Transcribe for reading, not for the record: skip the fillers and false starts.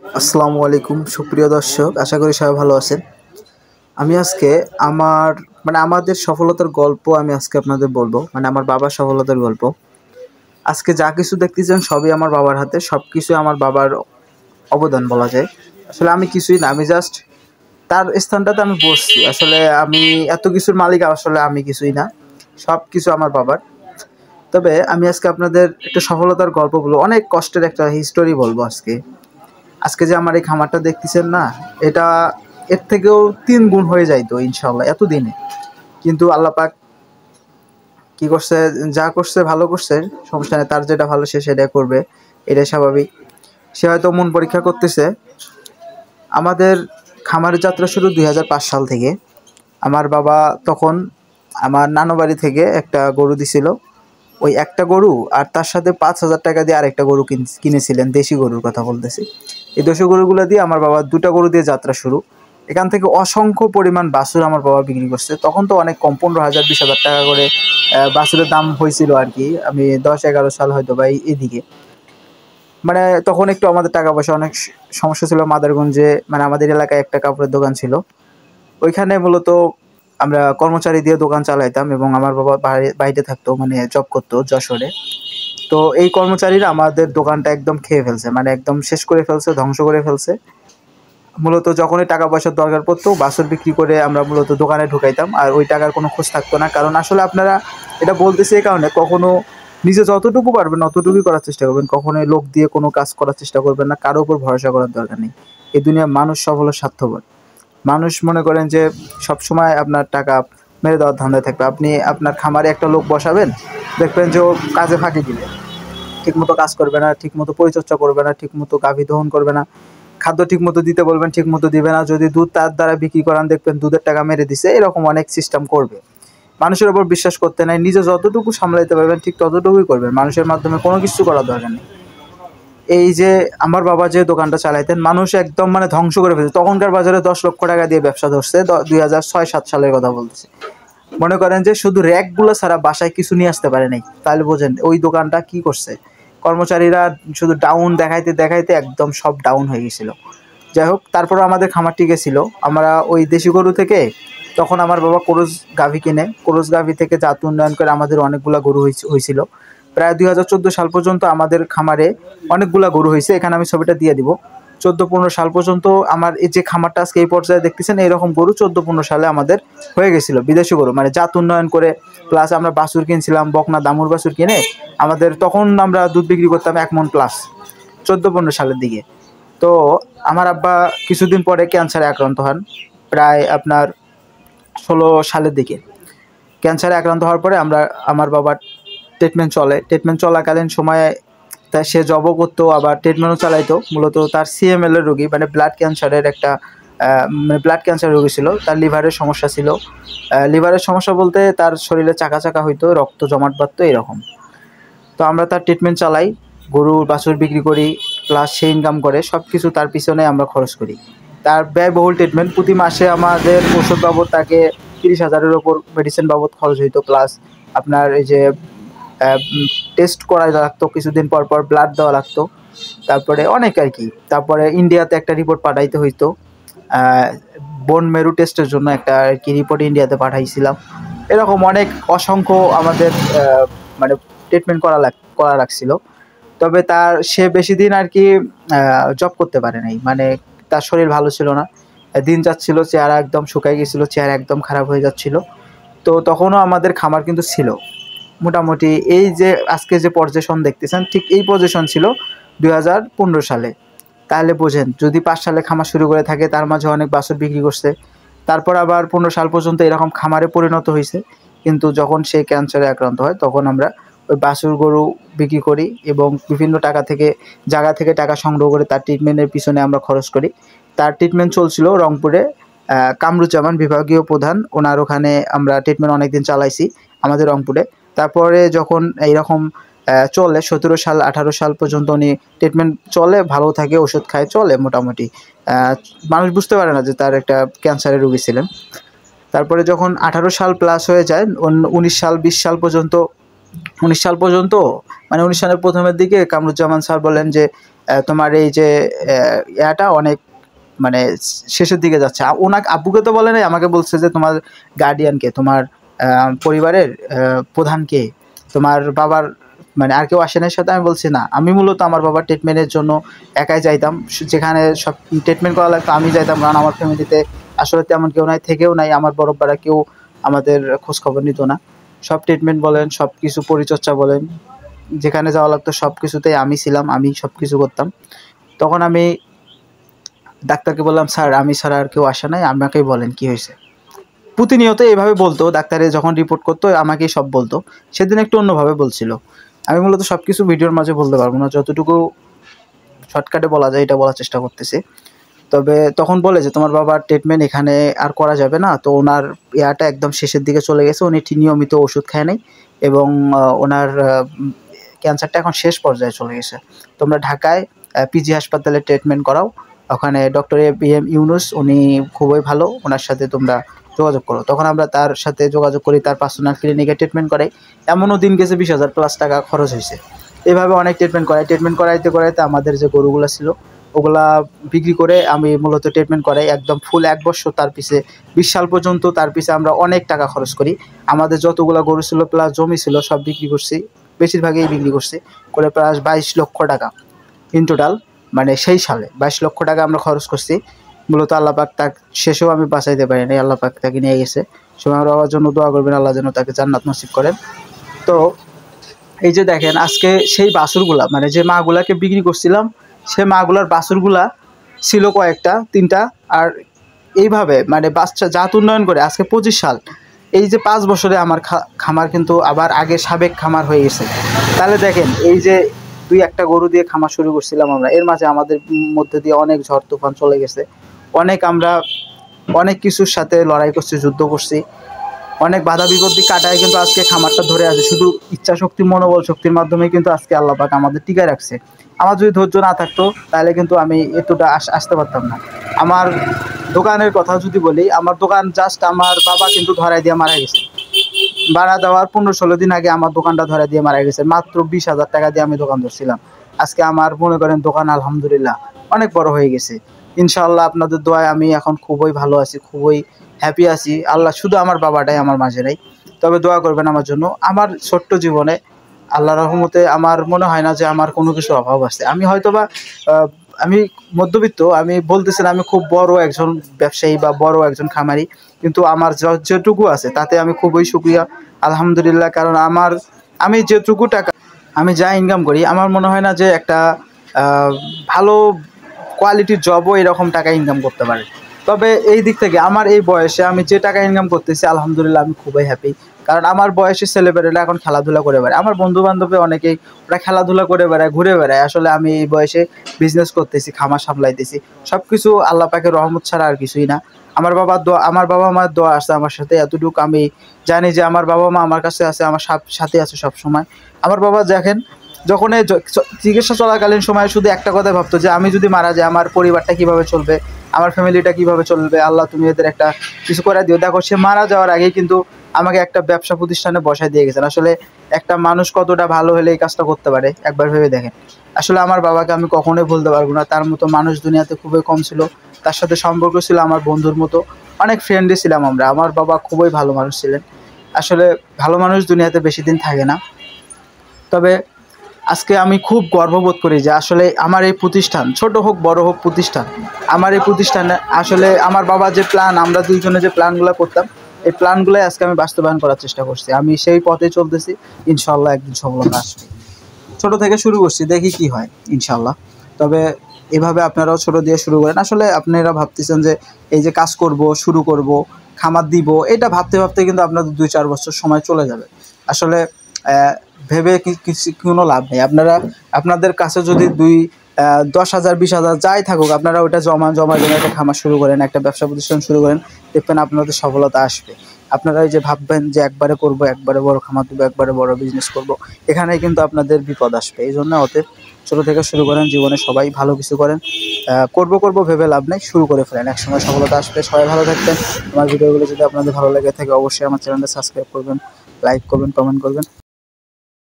আসসালামু আলাইকুম সুপ্রিয় দর্শক, আশা করি সবাই ভালো আছেন। আমি আজকে আমাদের সফলতার গল্প আমি আজকে আপনাদের বলবো, আমার বাবার সফলতার গল্প। আজকে যা কিছু দেখতেছেন সবই আমার বাবার হাতে, সব কিছু আমার বাবার অবদান বলা যায়। আসলে আমি কিছুই না, আমি জাস্ট তার স্থানটাতে আমি বসছি। আসলে আমি এত কিছুর মালিক, আসলে আমি কিছুই না, সব কিছু আমার বাবার। তবে আমি আজকে আপনাদের একটা সফলতার গল্প বলবো, অনেক কষ্টের একটা হিস্টোরি বলবো আজকে। আজকে যে আমার এই খামারটা দেখতেছেন না, এটা এর থেকেও ৩ গুণ হয়ে যাইতো ইনশাল্লাহ এতদিনে। কিন্তু আল্লাহ পাক কি করছে, যা করছে ভালো করছে, সমস্যা নেই, তার যেটা ভালো সে সেটাই করবে, এটাই স্বাভাবিক। সে হয়তো মন পরীক্ষা করতেছে। আমাদের খামারের যাত্রা শুরু ২০০৫ সাল থেকে। আমার বাবা তখন আমার নানু বাড়ি থেকে একটা গরু দিছিল। ওই একটা গরু আর তার সাথে ৫,০০০ টাকা দিয়ে আরেকটা গরু কিনেছিলেন, দেশি গরুর কথা বলতেছি। এই দেশি গরুগুলো দিয়ে আমার বাবা ২টা গরু দিয়ে যাত্রা শুরু। এখান থেকে অসংখ্য পরিমাণ বাছুর আমার বাবা বিক্রি করছে। তখন তো অনেক কম, ১৫,০০০ ২০,০০০ টাকা করে বাছুরের দাম হয়েছিল আর কি। আমি ১০-১১ সাল হয়তো বা এদিকে, তখন একটু আমাদের টাকা পয়সা অনেক সমস্যা ছিল। মাদারগঞ্জে আমাদের এলাকায় একটা কাপড়ের দোকান ছিল, ওইখানে মূলত আমরা কর্মচারী দিয়ে দোকান চালাইতাম এবং আমার বাবা বাইরে থাকতো, জব করতো যশোরে। তো এই কর্মচারীরা আমাদের দোকানটা একদম খেয়ে ফেলছে, একদম শেষ করে ফেলছে, ধ্বংস করে ফেলছে। মূলত যখনই টাকা পয়সার দরকার পড়তো, বাছুর বিক্রি করে আমরা মূলত দোকানে ঢুকাইতাম, আর ওই টাকার কোনো খোঁজ থাকতো না। কারণ আসলে আপনারা, এটা বলতেছি এই কারণে, কখনো নিজে যতটুকু পারবেন অতটুকুই করার চেষ্টা করবেন। কখনোই লোক দিয়ে কোনো কাজ করার চেষ্টা করবেন না, কারো উপর ভরসা করার দরকার নেই। এই দুনিয়ার মানুষ সব হলো স্বার্থপর। মানুষ মনে করেন যে সবসময় আপনার টাকা মেরে দেওয়ার ধান্দায় থাকবে। আপনি আপনার খামারে একটা লোক বসাবেন, দেখবেন যে ও কাজে ফাঁকি দিবে, ঠিকমতো কাজ করবে না, ঠিকমতো পরিচর্যা করবে না, ঠিকমতো গাভী দহন করবে না, খাদ্য ঠিকমতো দিতে বলবেন ঠিকমতো দিবে না, যদি দুধ তার দ্বারা বিক্রি করান দেখবেন দুধের টাকা মেরে দিছে, এরকম অনেক সিস্টেম করবে। মানুষের ওপর বিশ্বাস করতে নাই, নিজে যতটুকু সামলাইতে পারবেন ঠিক ততটুকুই করবেন, মানুষের মাধ্যমে কোনো কিছু করার দরকার নেই। এই যে আমার বাবা যে দোকানটা চালাইতেন, মানুষ একদম ধ্বংস করে ফেলছে। তখনকার বাজারে ১০ লক্ষ টাকা দিয়ে ব্যবসা ধরছে, ২০০৬-০৭ সালের কথা বলতেছি। মনে করেন যে শুধু র্যাকগুলো ছাড়া বাসায় কিছু নিয়ে আসতে পারে নাই। তাহলে বোঝেন ওই দোকানটা কি করছে। কর্মচারীরা শুধু ডাউন দেখাইতে দেখাইতে একদম সব ডাউন হয়ে গেছিল। যাই হোক, তারপরে আমাদের খামার টিকে ছিল। আমরা ওই দেশি গরু থেকে, তখন আমার বাবা কোরস গাভী কিনে, কোরস গাভী থেকে জাত উন্নয়ন করে আমাদের অনেকগুলা গরু হয়েছিল। প্রায় ২০১৪ সাল পর্যন্ত আমাদের খামারে অনেকগুলা গরু হয়েছে। এখানে আমি ছবিটা দিয়ে দিব। ১৪-১৫ সাল পর্যন্ত আমার এই যে খামারটা আজকে এই পর্যায়ে দেখতেছেন, এইরকম গরু ১৪-১৫ সালে আমাদের হয়ে গেছিল। বিদেশি গরু জাত উন্নয়ন করে, প্লাস আমরা বাছুর কিনছিলাম, বকনা দামুর বাছুর কিনে আমাদের তখন আমরা দুধ বিক্রি করতাম ১ মণ প্লাস, ১৪-১৫ সালের দিকে। তো আমার আব্বা কিছুদিন পরে ক্যান্সারে আক্রান্ত হন, প্রায় আপনার ১৬ সালের দিকে। ক্যান্সারে আক্রান্ত হওয়ার পরে আমার বাবার ট্রিটমেন্ট চলাকালীন সময়ে তাই সে জবও করতো, আবার ট্রিটমেন্টও চালাইতো। মূলত তার CML এর রোগী, ব্লাড ক্যান্সারের একটা ব্লাড ক্যান্সার রোগী ছিল। তার লিভারের সমস্যা ছিল। লিভারের সমস্যা বলতে তার শরীরে চাকা চাকা হইতো, রক্ত জমাট বাঁধতো, এরকম। তো আমরা তার ট্রিটমেন্ট চালাই, গরুর বাছুর বিক্রি করি, প্লাস সে ইনকাম করে, সব কিছু তার পিছনে আমরা খরচ করি। তার ব্যয়বহুল ট্রিটমেন্ট, প্রতি মাসে আমাদের ওষুধ বাবদ তাকে ৩০,০০০-এর ওপর মেডিসিন বাবদ খরচ হইতো। প্লাস আপনার এই যে টেস্ট করা লাগতো, কিছুদিন পর পর ব্লাড দেওয়া লাগতো, তারপরে অনেক আর কি। তারপরে ইন্ডিয়াতে একটা রিপোর্ট পাঠাইতে হইতো, বোন মেরু টেস্টের জন্য একটা আর কি রিপোর্ট ইন্ডিয়াতে পাঠাইছিলাম। এরকম অনেক অসংখ্য আমাদের ট্রিটমেন্ট করা রাখছিল। তবে সে বেশি দিন আর কি জব করতে পারে নাই, তার শরীর ভালো ছিল না। দিন যাচ্ছিল, চেহারা একদম শুকাই গেছিল, চেহারা একদম খারাপ হয়ে যাচ্ছিল। তো তখনও আমাদের খামার কিন্তু ছিল মোটামুটি। এই যে আজকে যে পজিশন দেখতেছেন, ঠিক এই পজিশন ছিল ২০১৫ সালে। তাহলে বোঝেন, যদি ৫ সালে খামার শুরু করে থাকে, তার মাঝে অনেক বাছুর বিক্রি করছে, তারপর আবার ১৫ সাল পর্যন্ত এরকম খামারে পরিণত হয়েছে। কিন্তু যখন সে ক্যান্সারে আক্রান্ত হয়, তখন আমরা ওই বাছুর গরু বিক্রি করি এবং বিভিন্ন জায়গা থেকে টাকা সংগ্রহ করে তার ট্রিটমেন্টের পিছনে আমরা খরচ করি। তার ট্রিটমেন্ট চলছিল রংপুরে, কামরুজ্জামান বিভাগীয় প্রধান, ওনার ওখানে আমরা ট্রিটমেন্ট অনেকদিন চালাইছি আমাদের রংপুরে। তারপরে যখন এইরকম চলে ১৭ সাল ১৮ সাল পর্যন্ত উনি ট্রিটমেন্ট চলে, ভালো থাকে, ওষুধ খায়, চলে মোটামুটি। মানুষ বুঝতে পারে না যে তার একটা ক্যান্সারের রোগী ছিলেন। তারপরে যখন ১৮ সাল প্লাস হয়ে যায়, ১৯ সাল ২০ সাল পর্যন্ত, ১৯ সাল পর্যন্ত ১৯ সালের প্রথমের দিকে কামরুজ্জামান স্যার বলেন যে তোমার এই যে ইয়াটা অনেক মানে শেষের দিকে যাচ্ছে। ওনাকে আব্বুকে তো বলে নাই, আমাকে বলছে যে তোমার গার্ডিয়ানকে, তোমার পরিবারের প্রধানকে, তোমার বাবার মানে আর কেউ আসে নাই সাথে? আমি বলছি না, আমি মূলত আমার বাবার ট্রিটমেন্টের জন্য একাই যাইতাম, যেখানে সব ট্রিটমেন্ট করা লাগতো আমি যাইতাম, কারণ আমার ফ্যামিলিতে আসলে তেমন কেউ নাই, থেকেও নাই, আমার বড়বারা কেউ আমাদের খোঁজখবর নিত না। সব ট্রিটমেন্ট বলেন, সব কিছু পরিচর্যা বলেন, যেখানে যাওয়া লাগতো সব কিছুতেই আমি ছিলাম, আমি সব কিছু করতাম। তখন আমি ডাক্তারকে বললাম, স্যার আমি ছাড়া আর কেউ আসে নাই, আমাকেই বলেন কি হয়েছে। প্রতিনিয়ত এইভাবে বলতো, ডাক্তারে যখন রিপোর্ট করতো আমাকেই সব বলতো। সেদিন একটু অন্যভাবে বলছিল। আমি মূলত সব কিছু ভিডিওর মাঝে বলতে পারবো না, যতটুকু শর্টকাটে বলা যায় এটা বলার চেষ্টা করতেছি। তবে তখন বলে যে তোমার বাবার ট্রিটমেন্ট এখানে আর করা যাবে না, তো ওনার ইয়াটা একদম শেষের দিকে চলে গেছে, উনি ঠিক নিয়মিত ওষুধ খায় নাই, এবং ওনার ক্যান্সারটা এখন শেষ পর্যায়ে চলে গেছে। তোমরা ঢাকায় পিজি হাসপাতালে ট্রিটমেন্ট করাও, ওখানে ডক্টর এবিএম ইউনুস উনি খুবই ভালো, ওনার সাথে তোমরা যোগাযোগ করো। তখন আমরা তার সাথে যোগাযোগ করি, তার পার্সোনাল ক্লিনিকে ট্রিটমেন্ট করাই। এমনও দিন গেছে 20,000+ টাকা খরচ হয়েছে। এভাবে অনেক ট্রিটমেন্ট করাই, ট্রিটমেন্ট করাইতে করাইতে আমাদের যে গরুগুলো ছিল ওগুলা বিক্রি করে আমি মূলত ট্রিটমেন্ট করাই একদম ফুল 1 বছর, তার পিছে 20 সাল পর্যন্ত তার পিছে আমরা অনেক টাকা খরচ করি। আমাদের যতগুলো গরু ছিল প্লাস জমি ছিল সব বিক্রি করছি, বেশিরভাগই বিক্রি করছি, করে প্রায় 22 লক্ষ টাকা ইন টোটাল, মানে সেই সালে 22 লক্ষ টাকা আমরা খরচ করছি। মূলত আল্লাহ পাক তাকে শেষেও আমি বাঁচাইতে পারি নাই, আল্লাহ পাক তাকে নিয়ে গেছে। সময় আমার বাবার জন্য দোয়া করবেন, আল্লাহ যেন তাকে জান্নাত নসিব করেন। তো এই যে দেখেন আজকে সেই বাছুরগুলা, মানে যে মাগুলাকে বিক্রি করছিলাম, সে মাগুলার বাছুরগুলা ছিল কয়েকটা, 3টা। আর এইভাবে মানে বাচ্চা জাত উন্নয়ন করে আজকে 25 সাল, এই যে 5 বছরে আমার খামার কিন্তু আবার আগে সাবেক খামার হয়ে গেছে। তাহলে দেখেন এই যে 2-1টা গরু দিয়ে খামার শুরু করছিলাম আমরা, এর মাঝে আমাদের মধ্যে দিয়ে অনেক ঝড় তুফান চলে গেছে, আমরা অনেক কিছুর সাথে লড়াই করছি, যুদ্ধ করছি, অনেক বাধা বিপত্তি কাটায় কিন্তু আজকে খামারটা ধরে আছে। শুধু ইচ্ছা শক্তি, মনোবল শক্তির মাধ্যমে কিন্তু আজকে আল্লাহ পাক আমাদের টিকায় রাখছে। আমার যদি ধৈর্য না থাকতো তাহলে কিন্তু আমি এতটা আসতে পারতাম না। আমার দোকানের কথা যদি বলি, আমার দোকান জাস্ট আমার বাবা কিন্তু ধরাই দিয়ে মারা গেছে। ভাড়া দেওয়ার 15-16 দিন আগে আমার দোকানটা ধরাই দিয়ে মারা গেছে। মাত্র 20,000 টাকা দিয়ে আমি দোকান ধরছিলাম। আজকে আমার মনে করেন দোকান আলহামদুলিল্লাহ অনেক বড় হয়ে গেছে। ইনশাআল্লাহ আপনাদের দোয়ায় আমি এখন খুবই ভালো আছি, খুবই হ্যাপি আছি। আল্লাহ শুধু আমার বাবাটাই আমার মাঝে নাই, তবে দোয়া করবেন আমার জন্য। আমার ছোট্ট জীবনে আল্লাহর রহমতে আমার মনে হয় না যে আমার কোনো কিছুর অভাব আছে। আমি হয়তোবা আমি মধ্যবিত্ত, আমি বলতেছি না আমি খুব বড় একজন ব্যবসায়ী বা বড় একজন খামারি, কিন্তু আমার যেটুকু আছে তাতে আমি খুবই শুকরিয়া আলহামদুলিল্লাহ। কারণ আমি যেটুকু টাকা আমি যা ইনকাম করি, আমার মনে হয় না যে একটা ভালো কোয়ালিটির জবও এরকম টাকা ইনকাম করতে পারে। তবে এই দিক থেকে আমার এই বয়সে আমি যে টাকা ইনকাম করতেছি আলহামদুলিল্লাহ আমি খুবই হ্যাপি। কারণ আমার বয়সে ছেলেপেলেরা এখন খেলাধুলা করে বেড়ায়, আমার বন্ধু বান্ধবে অনেকেই ওরা খেলাধুলা করে বেড়ায়, ঘুরে বেড়ায়। আসলে আমি এই বয়সে বিজনেস করতেছি, খামার সামলাইতেছি, সব কিছু আল্লাহ পাকের রহমত ছাড়া আর কিছুই না। আমার বাবা মার দোয়া আছে আমার সাথে, এতটুকু আমি জানি যে আমার বাবা মা আমার কাছে আছে, আমার সাথে আছে সব সময়। আমার বাবা দেখেন যখন এই চিকিৎসা চলাকালীন সময় শুধু একটা কথাই ভাবতো যে আমি যদি মারা যাই আমার পরিবারটা কীভাবে চলবে, আমার ফ্যামিলিটা কীভাবে চলবে, আল্লাহ তুমি এদের একটা কিছু করে দিও। দেখো সে মারা যাওয়ার আগেই কিন্তু আমাকে একটা ব্যবসা প্রতিষ্ঠানে বসায় দিয়ে গেছেন। আসলে একটা মানুষ কতটা ভালো হলে এই কাজটা করতে পারে একবার ভেবে দেখেন। আসলে আমার বাবাকে আমি কখনোই ভুলতে পারবো না, তার মতো মানুষ দুনিয়াতে খুবই কম ছিল। তার সাথে সম্পর্ক ছিল আমার বন্ধুর মতো, অনেক ফ্রেন্ডলি ছিলাম আমরা। আমার বাবা খুবই ভালো মানুষ ছিলেন। আসলে ভালো মানুষ দুনিয়াতে বেশি দিন থাকে না। তবে আজকে আমি খুব গর্ববোধ করি যে আসলে আমার এই প্রতিষ্ঠান, ছোট হোক বড় হোক প্রতিষ্ঠান, আমার এই প্রতিষ্ঠানে আসলে আমার বাবা যে প্ল্যান, আমরা দুইজনে যে প্ল্যানগুলো করতাম, এই প্ল্যানগুলোই আজকে আমি বাস্তবায়ন করার চেষ্টা করছি। আমি সেই পথে চলতেছি, ইনশাআল্লাহ একদিন সফলতা আসবে। ছোট থেকে শুরু করছি, দেখি কি হয় ইনশাআল্লাহ। তবে এভাবে আপনারাও ছোট দিয়ে শুরু করেন। আসলে আপনারা ভাবতেছেন যে এই যে কাজ করব, শুরু করব, খামার দিব, এটা ভাবতে ভাবতে কিন্তু আপনাদের 2-4 বছর সময় চলে যাবে। আসলে ভেবে কোনো লাভ নেই। আপনাদের কাছে যদি 10,000 20,000 যাই থাকুক, আপনারা ওটা জমা জমা একটা খামার শুরু করেন, একটা ব্যবসা প্রতিষ্ঠান শুরু করেন, দেখবেন আপনাদের সফলতা আসবে। আপনারা এই যে ভাববেন যে একবারে করব, একবারে বড় খামার দেবো, একবারে বড় বিজনেস করব, এখানেই কিন্তু আপনাদের বিপদ আসবে। এই জন্য অতএব ছোটো থেকে শুরু করেন, জীবনে সবাই ভালো কিছু করেন। করব ভেবে লাভ নেই, শুরু করে ফেলেন, একসময় সফলতা আসবে। সবাই ভালো থাকবেন। আমার ভিডিওগুলো যদি আপনাদের ভালো লেগে থাকে অবশ্যই আমার চ্যানেলটা সাবস্ক্রাইব করবেন, লাইক করবেন, কমেন্ট করবেন।